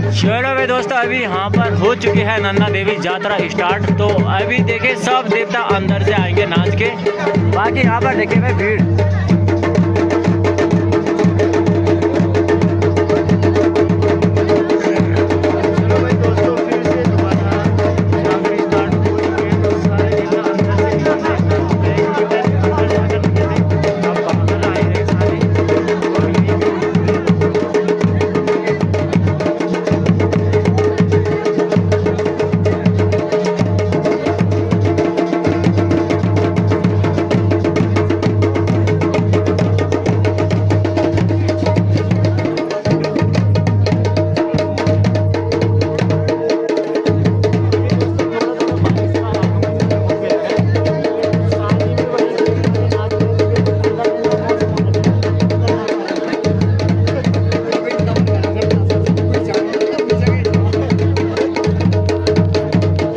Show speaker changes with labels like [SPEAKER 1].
[SPEAKER 1] चलो भाई दोस्तों, अभी यहाँ पर हो चुकी है नंदा देवी यात्रा स्टार्ट। तो अभी देखे सब देवता अंदर से आएंगे नाच के। बाकी यहाँ पर देखे भाई भीड़